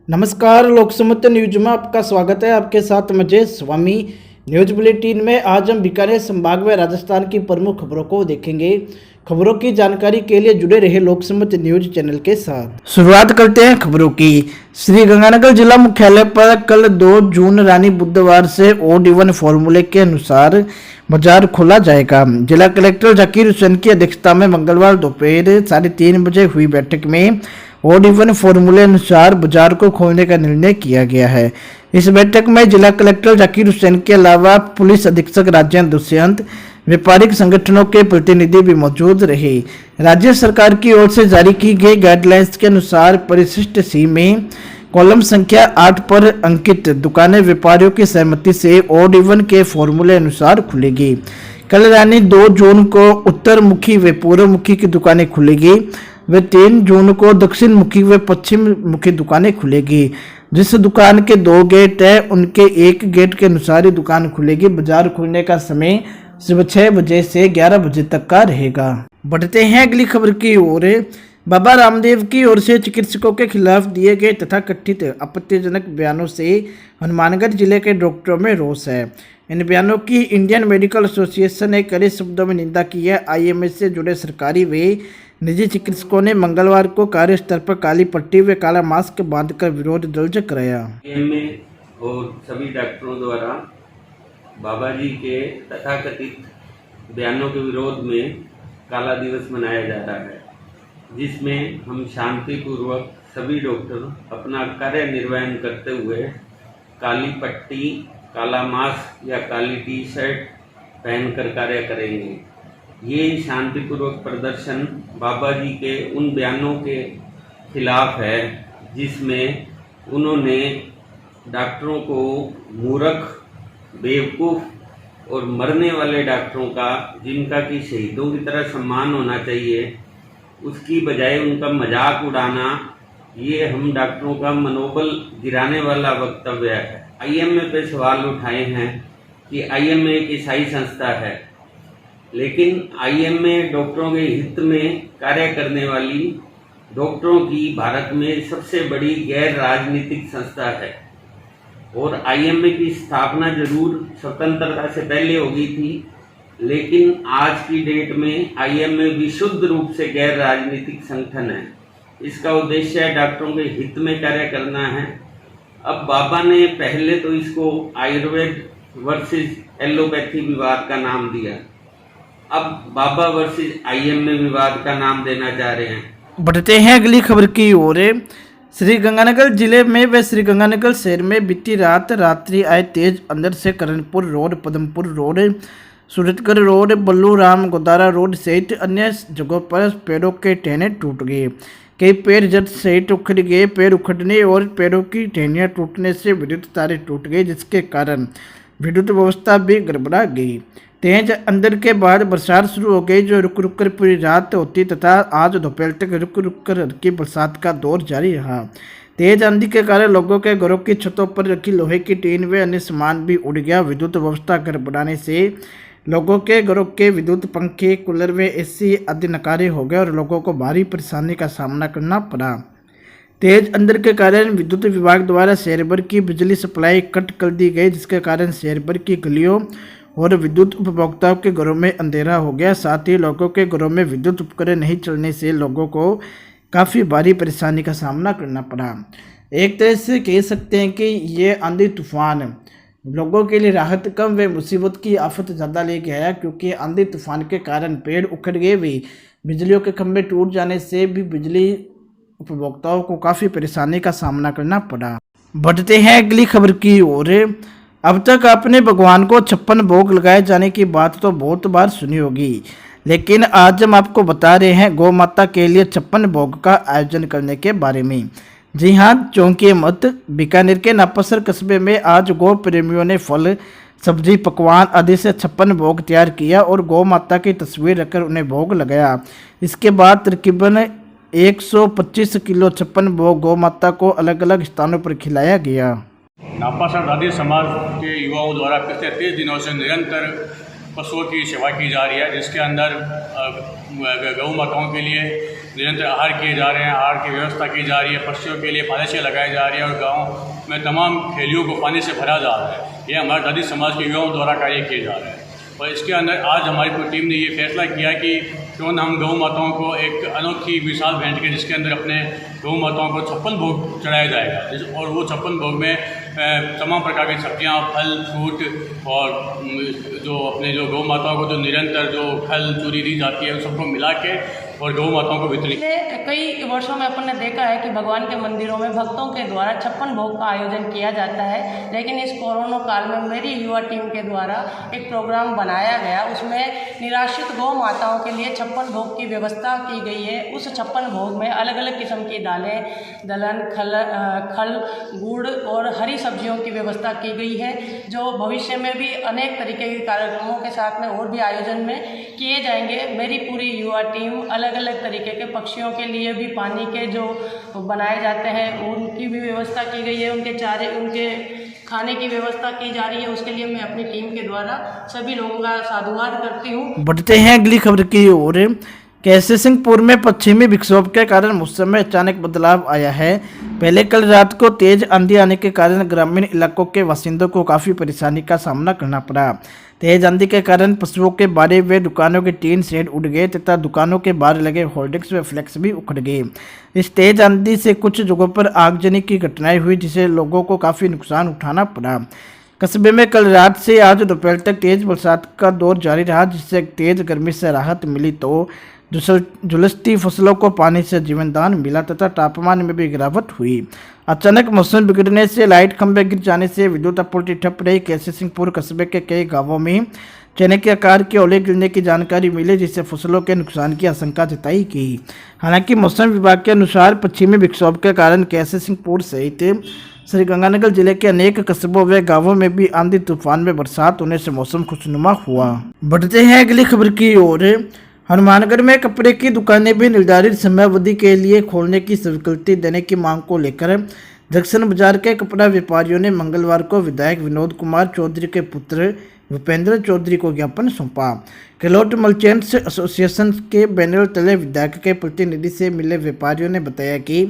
नमस्कार, लोकसमत न्यूज में आपका स्वागत है। आपके साथ मुझे स्वामी। न्यूज बुलेटिन में आज हम बीकानेर संभाग में राजस्थान की प्रमुख खबरों को देखेंगे। खबरों की जानकारी के लिए जुड़े रहे लोकसमत न्यूज चैनल के साथ। शुरुआत करते हैं खबरों की। श्रीगंगानगर जिला मुख्यालय पर कल 2 जून रानी बुधवार से ओड इवन फॉर्मूले के अनुसार बाजार खोला जाएगा। जिला कलेक्टर जाकिर हुसैन की अध्यक्षता में मंगलवार दोपहर 3:30 बजे हुई बैठक में ओड इवन फॉर्मूले अनुसार बाजार को खोलने का निर्णय किया गया है। इस बैठक में जिला कलेक्टर जाकिर हुसैन के अलावा पुलिस अधीक्षक राजेंद्र दुष्यंत, व्यापारिक संगठनों के प्रतिनिधि भी मौजूद रहे। राज्य सरकार की ओर से जारी की गई गाइडलाइंस के अनुसार परिशिष्ट सी में कॉलम संख्या 8 पर अंकित दुकानें व्यापारियों की सहमति से ओड इवन के फॉर्मूले अनुसार खुलेगी। कल यानी 2 जून को उत्तर मुखी व पूर्व मुखी की दुकानें खुलेगी व 3 जून को दक्षिण मुखी व पश्चिम मुखी दुकानें खुलेगी। जिस दुकान के 2 गेट है उनके 1 गेट के अनुसार ही दुकान खुलेगी। बाजार खुलने का समय सुबह 6 बजे से 11 बजे तक का रहेगा। बढ़ते हैं अगली खबर की ओर। बाबा रामदेव की ओर से चिकित्सकों के खिलाफ दिए गए तथा कथित आपत्तिजनक बयानों से हनुमानगढ़ जिले के डॉक्टरों में रोष है। इन बयानों की इंडियन मेडिकल एसोसिएशन ने कड़े शब्दों में निंदा की है। आईएमए से जुड़े सरकारी व निजी चिकित्सकों ने मंगलवार को कार्यस्थल पर काली पट्टी व काला मास्क बांधकर विरोध दर्ज कराया। आईएमए और सभी डॉक्टरों द्वारा बाबा जी के तथाकथित बयानों के विरोध में काला दिवस मनाया जा रहा है, जिसमें हम शांतिपूर्वक सभी डॉक्टर अपना कार्य निर्वहन करते हुए काली पट्टी, काला मास्क या काली टी शर्ट पहनकर कार्य करेंगे। ये शांतिपूर्वक प्रदर्शन बाबा जी के उन बयानों के खिलाफ है जिसमें उन्होंने डॉक्टरों को मूर्ख, बेवकूफ़ और मरने वाले डॉक्टरों का, जिनका कि शहीदों की तरह सम्मान होना चाहिए, उसकी बजाय उनका मजाक उड़ाना, ये हम डॉक्टरों का मनोबल गिराने वाला वक्तव्य है। आईएमए पे सवाल उठाए हैं कि आईएमए एक ईसाई संस्था है, लेकिन आईएमए डॉक्टरों के हित में कार्य करने वाली डॉक्टरों की भारत में सबसे बड़ी गैर राजनीतिक संस्था है। और आईएमए की स्थापना जरूर स्वतंत्रता से पहले हो गई थी, लेकिन आज की डेट में आईएमए विशुद्ध रूप से गैर राजनीतिक संगठन है। इसका उद्देश्य है डॉक्टरों के हित में कार्य करना है। अब बाबा ने पहले तो इसको आयुर्वेद वर्सेस एलोपैथी विवाद का नाम दिया, अब बाबा वर्सेस आईएमए विवाद का नाम देना चाह रहे हैं। बढ़ते हैं अगली खबर की ओर। श्रीगंगानगर जिले में व श्रीगंगानगर शहर में बीती रात्रि आए तेज अंदर से Karanpur road, Padampur road, Suratgarh road, Balluram Godara road सहित अन्य जगहों पर पेड़ों के टहने टूट गए। कई पेड़ जड़ सहित उखड़ गए। पेड़ उखड़ने और पेड़ों की टहनियाँ टूटने से विद्युत तारें टूट गई, जिसके कारण विद्युत व्यवस्था भी गड़बड़ा गई। तेज अंदर के बाद बरसात शुरू हो गई, जो रुक रुक कर पूरी रात होती तथा आज दोपहर तक रुक रुक कर हल्की बरसात का दौर जारी रहा। तेज आंधी के कारण लोगों के घरों की छतों पर रखी लोहे की टीन व अन्य सामान भी उड़ गया। विद्युत व्यवस्था गड़बड़ाने से लोगों के घरों के विद्युत पंखे, कूलर व एसी आदि नकारे हो गए और लोगों को भारी परेशानी का सामना करना पड़ा। तेज अंदर के कारण विद्युत विभाग द्वारा शहर भर की बिजली सप्लाई कट कर दी गई, जिसके कारण शहर भर की गलियों और विद्युत उपभोक्ताओं के घरों में अंधेरा हो गया। साथ ही लोगों के घरों में विद्युत उपकरण नहीं चलने से लोगों को काफ़ी भारी परेशानी का सामना करना पड़ा। एक तरह से कह सकते हैं कि ये आंधी तूफान लोगों के लिए राहत कम व मुसीबत की आफत ज़्यादा लेके आया, क्योंकि आंधी तूफान के कारण पेड़ उखड़ गए भी, बिजलियों के खंभे टूट जाने से भी बिजली उपभोक्ताओं को काफ़ी परेशानी का सामना करना पड़ा। बढ़ते हैं अगली खबर की ओर। अब तक आपने भगवान को 56 भोग लगाए जाने की बात तो बहुत बार सुनी होगी, लेकिन आज हम आपको बता रहे हैं गौ माता के लिए 56 भोग का आयोजन करने के बारे में। जी हाँ, चौंकिए मत। बीकानेर के नापासर कस्बे में आज गौ प्रेमियों ने फल, सब्जी, पकवान आदि से 56 भोग तैयार किया और गौ माता की तस्वीर रखकर उन्हें भोग लगाया। इसके बाद तकरीबन 125 किलो 56 भोग गौ माता को अलग अलग स्थानों पर खिलाया गया। नापासर दादी समाज के युवाओं द्वारा पिछले 30 दिनों से निरंतर पशुओं की सेवा की जा रही है, जिसके अंदर गौ माताओं के लिए निरंतर आहार किए जा रहे हैं, आहार की व्यवस्था की जा रही है, पक्षियों के लिए पालशियाँ लगाई जा रही है और गाँव में तमाम खेलियों को पानी से भरा जा रहा है। ये हमारे दादी समाज के युवाओं द्वारा कार्य किए जा रहे हैं। और इसके अंदर आज हमारी पूरी टीम ने ये फैसला किया कि क्यों न हम गौ माताओं को एक अनोखी मिसाल भेंट के जिसके अंदर अपने गौ माताओं को 56 भोग चढ़ाया जाएगा और वो 56 भोग में तमाम प्रकार की सब्जियां, फल, फ्रूट और जो अपने जो गौ माताओं को जो निरंतर जो खल चूरी दी जाती है उन सबको मिला के और गौ माताओं को वितरित। कई वर्षों में अपन ने देखा है कि भगवान के मंदिरों में भक्तों के द्वारा 56 भोग का आयोजन किया जाता है, लेकिन इस कोरोना काल में मेरी युवा टीम के द्वारा एक प्रोग्राम बनाया गया। उसमें निराश्रित गौ माताओं के लिए 56 भोग की व्यवस्था की गई है। उस 56 भोग में अलग अलग किस्म की दालें, दलहन, खल, गुड़ और हरी सब्जियों की व्यवस्था की गई है, जो भविष्य में भी अनेक तरीके के कार्यक्रमों के साथ में और भी आयोजन में किए जाएंगे। मेरी पूरी युवा टीम अलग अलग तरीके के पक्षियों के लिए भी पानी के जो बनाए जाते हैं उनकी भी व्यवस्था की गई है, उनके चारे, उनके खाने की व्यवस्था की जा रही है। उसके लिए मैं अपनी टीम के द्वारा सभी लोगों का साधुवाद करती हूँ। बढ़ते हैं अगली खबर की ओर। कैसे सिंहपुर में पश्चिमी विक्षोभ के कारण मौसम में अचानक बदलाव आया है। पहले कल रात को तेज आंधी आने के कारण ग्रामीण इलाकों के बासिंदों को काफ़ी परेशानी का सामना करना पड़ा। तेज आंधी के कारण पशुओं के बारे हुए दुकानों के टीन शेड उड़ गए तथा दुकानों के बाहर लगे होर्डिंग्स व फ्लैक्स भी उखड़ गए। इस तेज आंधी से कुछ जगहों पर आगजनी की घटनाएं हुई, जिससे लोगों को काफ़ी नुकसान उठाना पड़ा। कस्बे में कल रात से आज दोपहर तक तेज बरसात का दौर जारी रहा, जिससे तेज गर्मी से राहत मिली तो झुलसती फसलों को पानी से जीवनदान मिला तथा तापमान में भी गिरावट हुई। अचानक मौसम बिगड़ने से लाइट खंभे गिर जाने से विद्युत आपूर्ति ठप रही। कैसे सिंहपुर कस्बे के कई गांवों में चने के आकार के ओले गिरने की जानकारी मिली, जिससे फसलों के नुकसान की आशंका जताई गई। हालांकि मौसम विभाग के अनुसार पश्चिमी विक्षोभ के कारण कैसे सिंहपुर सहित श्रीगंगानगर जिले के अनेक कस्बों व गांवों में भी आंधी तूफान में बरसात होने से मौसम खुशनुमा हुआ। बढ़ते हैं अगली खबर की ओर। हनुमानगढ़ में कपड़े की दुकानें भी निर्धारित समयावधि के लिए खोलने की स्वीकृति देने की मांग को लेकर जंक्शन बाजार के कपड़ा व्यापारियों ने मंगलवार को विधायक विनोद कुमार चौधरी के पुत्र भूपेंद्र चौधरी को ज्ञापन सौंपा। किलोट मर्चेंट्स एसोसिएशन के बैनर तले विधायक के प्रतिनिधि से मिले व्यापारियों ने बताया कि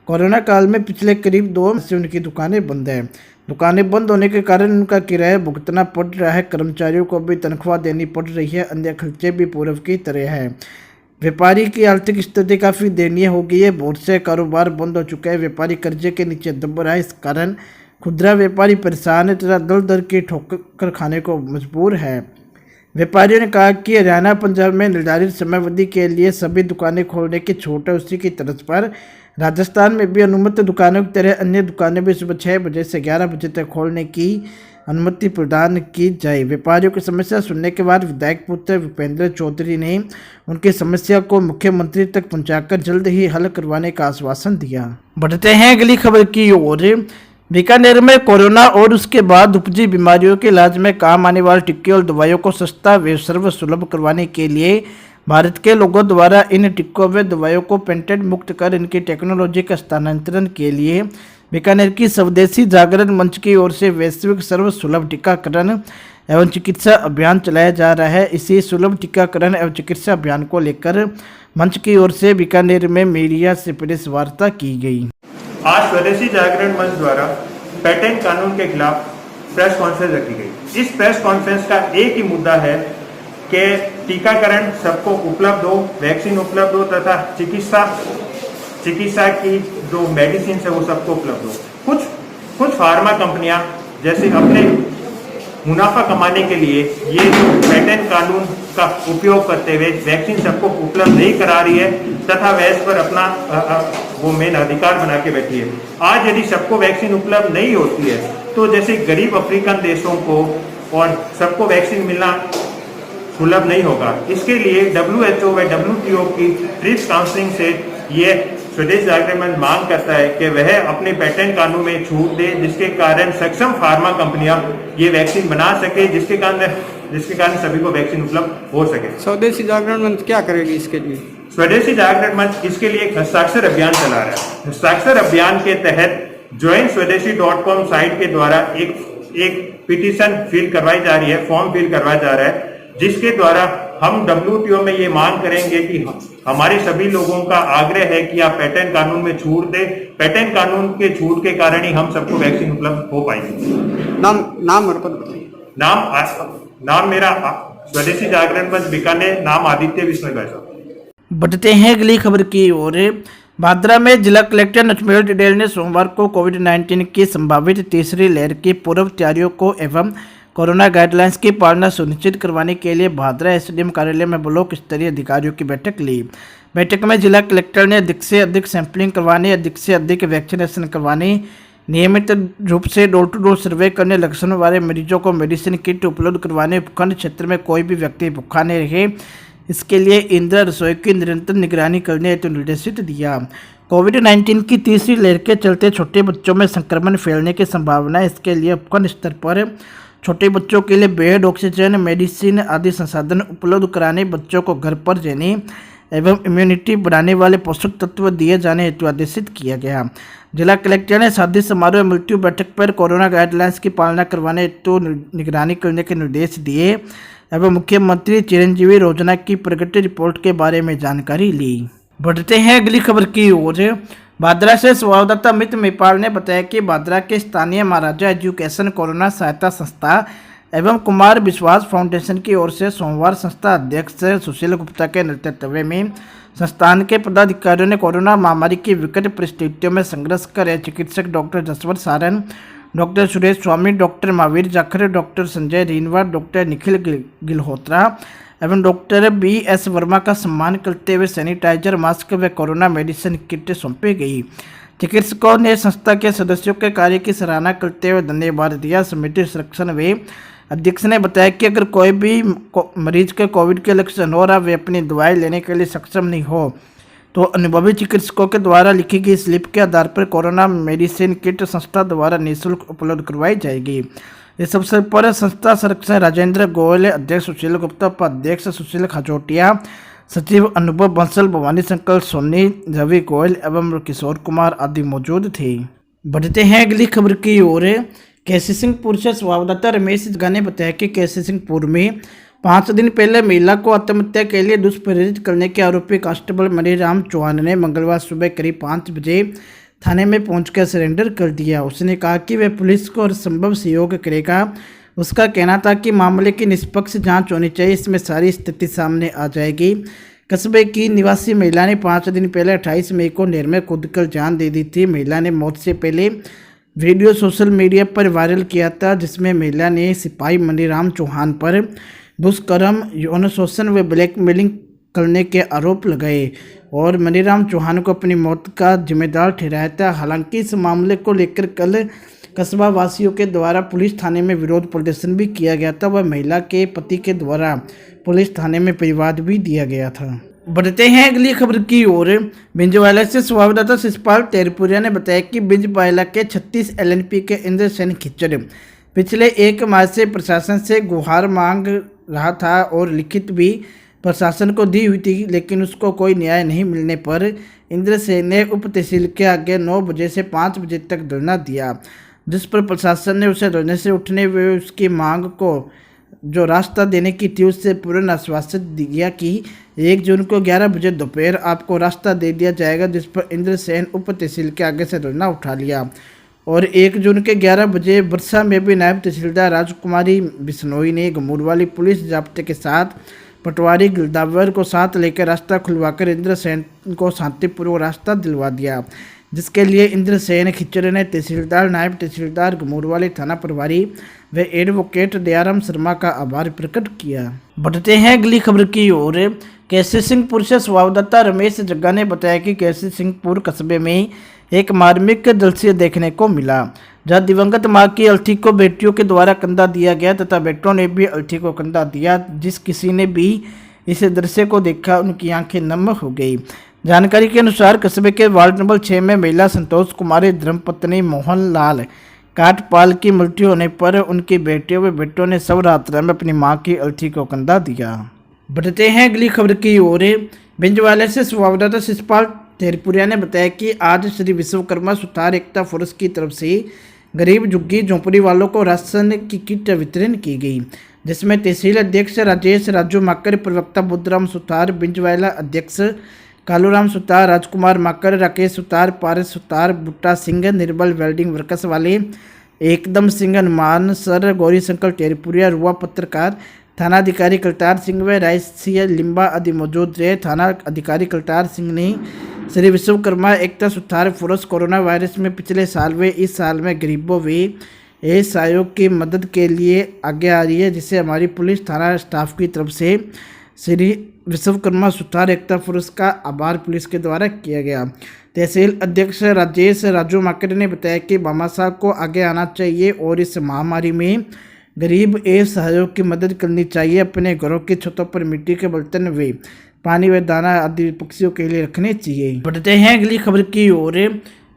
कोरोना काल में पिछले करीब 2 माह से उनकी दुकानें बंद हैं। दुकानें बंद होने के कारण उनका किराया भुगतना पड़ रहा है, कर्मचारियों को भी तनख्वाह देनी पड़ रही है, अन्य खर्चे भी पूर्व की तरह है। व्यापारी की आर्थिक स्थिति काफ़ी दयनीय हो गई है। बहुत से कारोबार बंद हो चुके हैं। व्यापारी कर्जे के नीचे दब रहा है। इस कारण खुदरा व्यापारी परेशान है तथा दर दर की ठोकर खाने को मजबूर है। व्यापारियों ने कहा कि हरियाणा, पंजाब में निर्धारित समयावधि के लिए सभी दुकानें खोलने की छूट है। उसी की तर्ज पर राजस्थान में भी अनुमत दुकानों की तरह अन्य दुकानें भी सुबह 6 बजे से 11 बजे तक खोलने की अनुमति प्रदान की जाए। व्यापारियों की समस्या सुनने के बाद विधायक पुत्र भूपेंद्र चौधरी ने उनकी समस्या को मुख्यमंत्री तक पहुंचाकर जल्द ही हल करवाने का आश्वासन दिया। बढ़ते हैं अगली खबर की ओर। बीकानेर में कोरोना और उसके बाद उपजी बीमारियों के इलाज में काम आने वाले टीके और दवाइयों को सस्ता व सर्वसुलभ करवाने के लिए भारत के लोगों द्वारा इन टीकों व दवाइयों को पेटेंट मुक्त कर इनकी टेक्नोलॉजी का स्थानांतरण के लिए बीकानेर की स्वदेशी जागरण मंच की ओर से वैश्विक सर्वसुलभ टीकाकरण एवं चिकित्सा अभियान चलाया जा रहा है। इसी सुलभ टीकाकरण एवं चिकित्सा अभियान को लेकर मंच की ओर से बीकानेर में मीडिया से प्रेस वार्ता की गई। आज स्वदेशी जागरण मंच द्वारा पेटेंट कानून के खिलाफ प्रेस कॉन्फ्रेंस रखी गई। इस प्रेस कॉन्फ्रेंस का एक ही मुद्दा है कि टीकाकरण सबको उपलब्ध हो, वैक्सीन उपलब्ध हो तथा चिकित्सा की जो मेडिसिन है वो सबको उपलब्ध हो। कुछ फार्मा कंपनियां जैसे अपने मुनाफा कमाने के लिए ये जो पेटेंट कानून का उपयोग करते हुए वैक्सीन सबको उपलब्ध नहीं करा रही है तथा वह इस पर अपना वो मेन अधिकार बना के बैठी है। आज यदि सबको वैक्सीन उपलब्ध नहीं होती है तो जैसे गरीब अफ्रीकन देशों को और सबको वैक्सीन मिलना सुलभ नहीं होगा। इसके लिए WHO व WTO की ट्रिप्स काउंसिलिंग से ये स्वदेश जागरण मंच मांग करता है कि वह अपने पेटेंट कानून में छूट दे, जिसके कारण सक्षम फार्मा कंपनियां ये वैक्सीन बना सके, जिसके कारण सभी को वैक्सीन उपलब्ध हो सके। स्वदेशी जागरण मंच क्या करेगी इसके लिए? स्वदेशी जागरण मंच इसके लिए एक हस्ताक्षर अभियान चला रहा है। हस्ताक्षर अभियान के तहत joinswadeshi.com साइट के द्वारा एक पिटीशन फिल करवाई जा रही है, फॉर्म फिल करवाया जा रहा है, जिसके द्वारा हम WTO में ये मांग करेंगे कि हमारे सभी लोगों का आग्रह है कि आप पैटर्न कानून में छूट दें। पैटर्न कानून के छूट के कारण ही हम सबको वैक्सीन उपलब्ध हो पाएगी। नाम और पद बताइए। नाम मेरा स्वदेशी जागरण मंच बीकानेर, नाम आदित्य विष्णु भाई। बढ़ते हैं अगली खबर की ओर। भादरा में जिला कलेक्टर नटमेल डिडेल ने सोमवार को कोविड-19 की संभावित तीसरी लहर की पूर्व तैयारियों को एवं कोरोना गाइडलाइंस की पालना सुनिश्चित करवाने के लिए भादरा एसडीएम कार्यालय में ब्लॉक स्तरीय अधिकारियों की बैठक ली। बैठक में जिला कलेक्टर ने अधिक से अधिक सैंपलिंग करवाने, अधिक से अधिक वैक्सीनेशन करवाने, नियमित रूप से डोर टू डोर सर्वे करने, लक्षण वाले मरीजों को मेडिसिन किट उपलब्ध करवाने, उपखंड क्षेत्र में कोई भी व्यक्ति भूखा नहीं रहे इसके लिए इंदिरा रसोई की निरंतर निगरानी करने हेतु निर्देशित दिया। कोविड-19 की तीसरी लहर के चलते छोटे बच्चों में संक्रमण फैलने की संभावना है। इसके लिए उपखंड स्तर पर छोटे बच्चों के लिए बेड, ऑक्सीजन, मेडिसिन आदि संसाधन उपलब्ध कराने, बच्चों को घर पर रहने एवं इम्यूनिटी बढ़ाने वाले पोषक तत्व दिए जाने हेतु आदेशित किया गया। जिला कलेक्टर ने शादी समारोह मृत्यु बैठक पर कोरोना गाइडलाइंस की पालना करवाने हेतु निगरानी करने के निर्देश दिए एवं मुख्यमंत्री चिरंजीवी योजना की प्रगति रिपोर्ट के बारे में जानकारी ली। बढ़ते हैं अगली खबर की ओर। भादरा से संवाददाता अमित मेपाल ने बताया कि भादरा के स्थानीय महाराजा एजुकेशन कोरोना सहायता संस्था एवं कुमार विश्वास फाउंडेशन की ओर से सोमवार संस्था अध्यक्ष सुशील गुप्ता के नेतृत्व में संस्थान के पदाधिकारियों ने कोरोना महामारी की विकट परिस्थितियों में संघर्ष कर रहे चिकित्सक doctor Jaswant Saran, doctor Suresh Swami, doctor Mahavir Jakhar, doctor Sanjay Reenwa, doctor Nikhil Gilhotra एवं डॉक्टर BS वर्मा का सम्मान करते हुए सैनिटाइजर, मास्क व कोरोना मेडिसिन किट सौंपी गई। चिकित्सकों ने संस्था के सदस्यों के कार्य की सराहना करते हुए धन्यवाद दिया। समिति संरक्षण व अध्यक्ष ने बताया कि अगर कोई भी मरीज के कोविड के लक्षण हो रहा वे अपनी दवाई लेने के लिए सक्षम नहीं हो तो अनुभवी चिकित्सकों के द्वारा लिखी गई स्लिप के आधार पर कोरोना मेडिसिन किट संस्था द्वारा निःशुल्क उपलब्ध करवाई जाएगी। इस अवसर पर संस्था संरक्षक राजेंद्र गोयल, अध्यक्ष सुशील गुप्ता, उपाध्यक्ष सुशील खजोटिया, सचिव अनुभव बंसल, भवानी शंकर सोनी, रवि गोयल एवं किशोर कुमार आदि मौजूद थे। बढ़ते हैं अगली खबर की ओर। केसी सिंहपुर से संवाददाता रमेश झा ने बताया कि केसी सिंहपुर में 5 दिन पहले महिला को आत्महत्या के लिए दुष्प्रेरित करने के आरोपी कांस्टेबल मणिराम चौहान ने मंगलवार सुबह करीब 5 बजे थाने में पहुंचकर सरेंडर कर दिया। उसने कहा कि वह पुलिस को हर संभव सहयोग करेगा। उसका कहना था कि मामले की निष्पक्ष जांच होनी चाहिए, इसमें सारी स्थिति सामने आ जाएगी। कस्बे की निवासी महिला ने 5 दिन पहले 28 मई को नहर में कूदकर जान दे दी थी। महिला ने मौत से पहले वीडियो सोशल मीडिया पर वायरल किया था जिसमें महिला ने सिपाही मणिराम चौहान पर दुष्कर्म, यौन शोषण व ब्लैकमेलिंग करने के आरोप लगाए और मणिराम चौहान को अपनी मौत का जिम्मेदार ठहराया था। हालांकि इस मामले को लेकर कल कस्बा वासियों के द्वारा पुलिस थाने में विरोध प्रदर्शन भी किया गया था। वह महिला के पति के द्वारा पुलिस थाने में परिवाद भी दिया गया था। बढ़ते हैं अगली खबर की ओर। बिंजवाला से संवाददाता शिषपाल तेरपुरिया ने बताया कि बिंजवाला के 36 LNP के इंद्र सेन खिच्चर पिछले 1 माह से प्रशासन से गुहार मांग रहा था और लिखित भी प्रशासन को दी हुई थी, लेकिन उसको कोई न्याय नहीं मिलने पर इंद्र सेन ने उप तहसील के आगे 9 बजे से 5 बजे तक धरना दिया, जिस पर प्रशासन ने उसे धरने से उठने व उसकी मांग को जो रास्ता देने की थी उससे पूर्ण आश्वासन दिया कि 1 जून को 11 बजे दोपहर आपको रास्ता दे दिया जाएगा, जिस पर इंद्र सेन उप तहसील के आगे से धरना उठा लिया। और 1 जून के 11 बजे वर्षा में भी नायब तहसीलदार राजकुमारी बिश्नोई ने गमूर वाली पुलिस जाब्ते के साथ पटवारी गिरदावर को साथ लेकर रास्ता खुलवाकर इंद्र सेन को शांतिपूर्वक रास्ता दिलवा दिया, जिसके लिए इंद्र सेन खिच्चर ने तहसीलदार, नायब तहसीलदार, गमूर वाली थाना प्रभारी व एडवोकेट दयाराम शर्मा का आभार प्रकट किया। बढ़ते हैं अगली खबर की ओर। केसी सिंहपुर से संवाददाता रमेश जग्गा ने बताया कि केसी सिंहपुर कस्बे में एक मार्मिक दृश्य देखने को मिला, जहां दिवंगत मां की अर्थी को बेटियों के द्वारा कंधा दिया गया तथा बेटों ने भी अर्थी को कंधा दिया। जिस किसी ने भी इस दृश्य को देखा उनकी आंखें नम हो गई। जानकारी के अनुसार कस्बे के वार्ड नंबर 6 में महिला संतोष कुमारी धर्मपत्नी मोहन लाल काटपाल की मृत्यु होने पर उनकी बेटियों व बेटों ने शवरात्रि में अपनी मां की अर्थी को कंधा दिया। बढ़ते हैं अगली खबर की ओर। बिंजवाला से संवाददाता शिषपाल तेरपुरिया ने बताया कि आज श्री विश्वकर्मा सुतार एकता फोरस की तरफ से गरीब झुग्गी झोंपड़ी वालों को राशन की किट वितरण की गई, जिसमें तहसील अध्यक्ष राजेश राजू माकर, प्रवक्ता बुद्धराम सुतार, बिंजवाला अध्यक्ष कालूराम सुतार, राजकुमार माकर, राकेश सुतार, पारस सुतार, बुट्टा सिंह, निर्बल वेल्डिंग वर्कर्स वाले, एकदम सिंह, हनुमान सर, गौरी शंकर टेरपुरिया, रुआ पत्रकार, थाना अधिकारी कलतार सिंह व रायसिया लिम्बा आदि मौजूद रहे। थाना अधिकारी कलतार सिंह ने श्री विश्वकर्मा एकता सुधार फोरस कोरोना वायरस में पिछले साल व इस साल में गरीबों व सहयोग की मदद के लिए आगे आ रही है, जिसे हमारी पुलिस थाना स्टाफ की तरफ से श्री विश्वकर्मा सुधार एकता फोरस का आभार पुलिस के द्वारा किया गया। तहसील अध्यक्ष राजेश राजू माकर ने बताया कि भामाशाह को आगे आना चाहिए और इस महामारी में गरीब एवं सहयोग की मदद करनी चाहिए। अपने घरों की छतों पर मिट्टी के बर्तन व पानी व दाना आदि पक्षियों के लिए रखने चाहिए। बढ़ते हैं अगली खबर की ओर।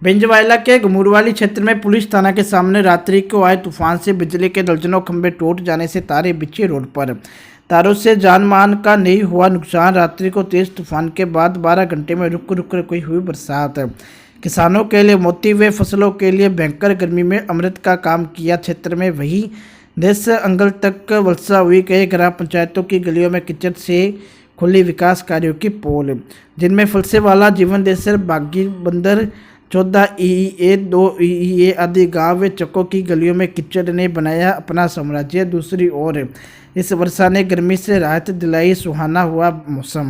बिंजवाला के गमूरवाली क्षेत्र में पुलिस थाना के सामने रात्रि को आए तूफान से बिजली के दर्जनों खंभे टूट जाने से तारे बिछे रोड पर। तारों से जान मान का नहीं हुआ नुकसान। रात्रि को तेज तूफान के बाद 12 घंटे में रुक रुक कर हुई बरसात किसानों के लिए मोती व फसलों के लिए भयंकर गर्मी में अमृत का काम किया। क्षेत्र में वही देश अंगल तक वर्षा हुई। कई ग्राम पंचायतों की गलियों में कीचड़ से खुली विकास कार्यों की पोल, जिनमें फलसेवाला, जीवन देसर, बागी बंदर, 14 ईईए, 2 ईईए आदि गांव व चकों की गलियों में कीचड़ ने बनाया अपना साम्राज्य। दूसरी ओर इस वर्षा ने गर्मी से राहत दिलाई। सुहाना हुआ मौसम।